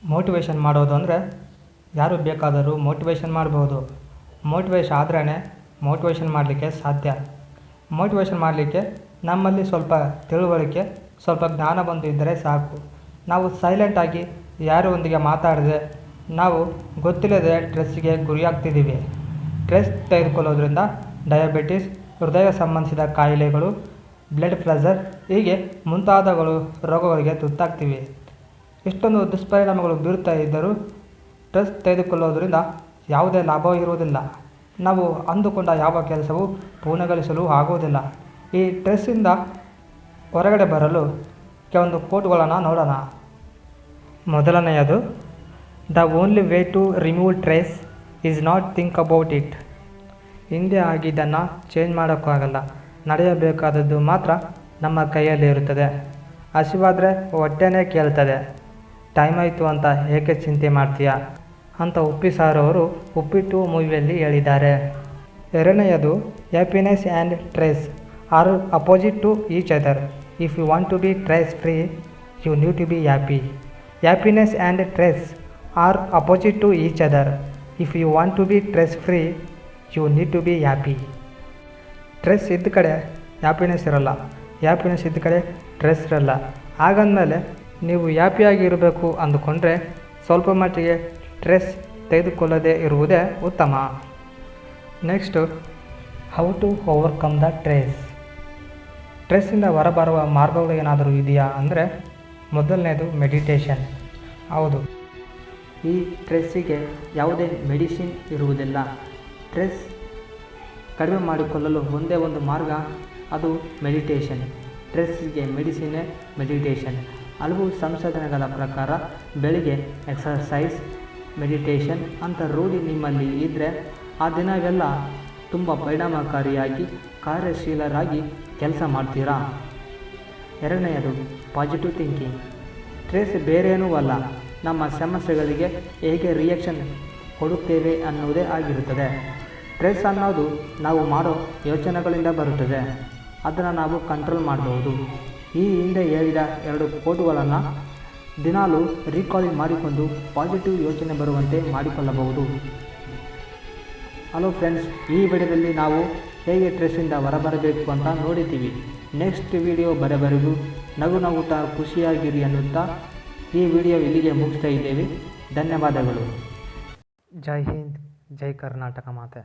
Motivation ಮಾಡೋದು ಅಂದರೆ ಯಾರು ಬೇಕಾದರೂ ಮೋಟಿವೇಶನ್ ಮಾಡ್ಬೋದು. ಮೋಟಿವೇಶನ್ ಆದ್ರೇ ಮೋಟಿವೇಶನ್ ಮಾಡಲಿಕ್ಕೆ ಸಾಧ್ಯ. ಮೋಟಿವೇಶನ್ ಮಾಡಲಿಕ್ಕೆ ನಮ್ಮಲ್ಲಿ ಸ್ವಲ್ಪ ತಿಳುವಳಿಕೆ, ಸ್ವಲ್ಪ ಜ್ಞಾನ ಬಂದು ಇದ್ದರೆ ಸಾಕು. ನಾವು ಸೈಲೆಂಟಾಗಿ ಯಾರೊಂದಿಗೆ ಮಾತಾಡದೆ ನಾವು ಗೊತ್ತಿಲ್ಲದೆ ಸ್ಟ್ರೆಸ್ಸಿಗೆ ಗುರಿಯಾಗ್ತಿದ್ದೀವಿ. ಸ್ಟ್ರೆಸ್ ತೆಗೆದುಕೊಳ್ಳೋದ್ರಿಂದ ಡಯಾಬಿಟಿಸ್, ಹೃದಯ ಸಂಬಂಧಿಸಿದ ಕಾಯಿಲೆಗಳು, ಬ್ಲಡ್ ಪ್ರೆಷರ್ ಹೀಗೆ ಮುಂತಾದಗಳು ರೋಗಗಳಿಗೆ ತುತ್ತಾಗ್ತೀವಿ. ಇಷ್ಟೊಂದು ದುಷ್ಪರಿಣಾಮಗಳು ಬೀರುತ್ತಾ ಇದ್ದರೂ ಸ್ಟ್ರೆಸ್ ತೆಗೆದುಕೊಳ್ಳೋದ್ರಿಂದ ಯಾವುದೇ ಲಾಭ ಇರುವುದಿಲ್ಲ. ನಾವು ಅಂದುಕೊಂಡ ಯಾವ ಕೆಲಸವೂ ಪೂರ್ಣಗೊಳಿಸಲು ಆಗುವುದಿಲ್ಲ. ಈ ಸ್ಟ್ರೆಸ್ಸಿಂದ ಹೊರಗಡೆ ಬರಲು ಕೆಲವೊಂದು ಕೋಟ್ಗಳನ್ನು ನೋಡೋಣ. ಮೊದಲನೆಯದು, the only way to remove stress is not think about it. ಹಿಂದೆ ಆಗಿದ್ದನ್ನು ಚೇಂಜ್ ಮಾಡೋಕ್ಕಾಗಲ್ಲ. ನಡೆಯಬೇಕಾದದ್ದು ಮಾತ್ರ ನಮ್ಮ ಕೈಯಲ್ಲಿ ಇರುತ್ತದೆ. ಹಸಿವಾದರೆ ಹೊಟ್ಟೆನೇ ಕೇಳ್ತದೆ. ಟೈಮ್ ಆಯಿತು ಅಂತ ಏಕೆ ಚಿಂತೆ ಮಾಡ್ತೀಯಾ ಅಂತ ಉಪ್ಪಿ ಸಾರ್ ಅವರು ಉಪ್ಪಿಟ್ಟು ಮೂವಿಯಲ್ಲಿ ಹೇಳಿದ್ದಾರೆ. ಎರಡನೆಯದು, happiness and stress are opposite to each other. If you want to be stress free, you need to be happy. Happiness and stress are opposite to each other. If you want to be stress free, you need to be happy. Stress ಇದ್ದ ಕಡೆ happiness ಇರಲ್ಲ, happiness ಇದ್ದ ಕಡೆ stress ಇರಲ್ಲ. ಹಾಗಂದಮೇಲೆ ನೀವು ಹ್ಯಾಪಿಯಾಗಿ ಇರಬೇಕು ಅಂದುಕೊಂಡ್ರೆ ಸ್ವಲ್ಪ ಮಟ್ಟಿಗೆ ಸ್ಟ್ರೆಸ್ ತೆಗೆದುಕೊಳ್ಳದೇ ಇರುವುದೇ ಉತ್ತಮ. Next, how to overcome the stress. ಸ್ಟ್ರೆಸ್ಸಿಂದ ಹೊರಬರುವ ಮಾರ್ಗಗಳು ಏನಾದರೂ ಇದೆಯಾ ಅಂದರೆ, ಮೊದಲನೇದು ಮೆಡಿಟೇಷನ್. ಹೌದು, ಈ ಸ್ಟ್ರೆಸ್ಸಿಗೆ ಯಾವುದೇ ಮೆಡಿಸಿನ್ ಇರುವುದಿಲ್ಲ. ಸ್ಟ್ರೆಸ್ ಕಡಿಮೆ ಮಾಡಿಕೊಳ್ಳಲು ಒಂದೇ ಒಂದು ಮಾರ್ಗ, ಅದು ಮೆಡಿಟೇಷನ್. ಸ್ಟ್ರೆಸ್ಸಿಗೆ ಮೆಡಿಸಿನ್ನೇ ಮೆಡಿಟೇಷನ್. ಹಲವು ಸಂಶೋಧನೆಗಳ ಪ್ರಕಾರ ಬೆಳಿಗ್ಗೆ ಎಕ್ಸರ್ಸೈಸ್, ಮೆಡಿಟೇಷನ್ ಅಂತ ರೂಢಿ ನಿಮ್ಮಲ್ಲಿ ಇದ್ದರೆ ಆ ದಿನವೆಲ್ಲ ತುಂಬ ಪರಿಣಾಮಕಾರಿಯಾಗಿ ಕಾರ್ಯಶೀಲರಾಗಿ ಕೆಲಸ ಮಾಡ್ತೀರಾ. ಎರಡನೆಯದು, ಪಾಸಿಟಿವ್ ಥಿಂಕಿಂಗ್. ಸ್ಟ್ರೆಸ್ ಬೇರೇನೂ ಅಲ್ಲ, ನಮ್ಮ ಸಮಸ್ಯೆಗಳಿಗೆ ಹೇಗೆ ರಿಯಾಕ್ಷನ್ ಕೊಡುತ್ತೇವೆ ಅನ್ನೋದೇ ಆಗಿರುತ್ತದೆ. ಸ್ಟ್ರೆಸ್ ಅನ್ನೋದು ನಾವು ಮಾಡೋ ಯೋಚನೆಗಳಿಂದ ಬರುತ್ತದೆ. ಅದನ್ನು ನಾವು ಕಂಟ್ರೋಲ್ ಮಾಡಬಹುದು. ಈ ಹಿಂದೆ ಹೇಳಿದ 2 ಕೋಟ್ಗಳನ್ನು ದಿನಾಲೂ ರೀಕಾಲಿಂಗ್ ಮಾಡಿಕೊಂಡು ಪಾಸಿಟಿವ್ ಯೋಚನೆ ಬರುವಂತೆ ಮಾಡಿಕೊಳ್ಳಬಹುದು. ಹಲೋ ಫ್ರೆಂಡ್ಸ್, ಈ ವಿಡಿಯೋದಲ್ಲಿ ನಾವು ಹೇಗೆ ಸ್ಟ್ರೆಸ್ಸಿಂದ ಹೊರಬರಬೇಕು ಅಂತ ನೋಡಿದ್ದೀವಿ. ನೆಕ್ಸ್ಟ್ ವಿಡಿಯೋ ಬರೋವರೆಗೂ ನಗುತ್ತಾ ಖುಷಿಯಾಗಿರಿ ಅನ್ನುತ್ತಾ ಈ ವಿಡಿಯೋ ಇಲ್ಲಿಗೆ ಮುಗಿಸ್ತಾ ಇದ್ದೇವೆ. ಧನ್ಯವಾದಗಳು. ಜೈ ಹಿಂದ್, ಜೈ ಕರ್ನಾಟಕ ಮಾತೆ.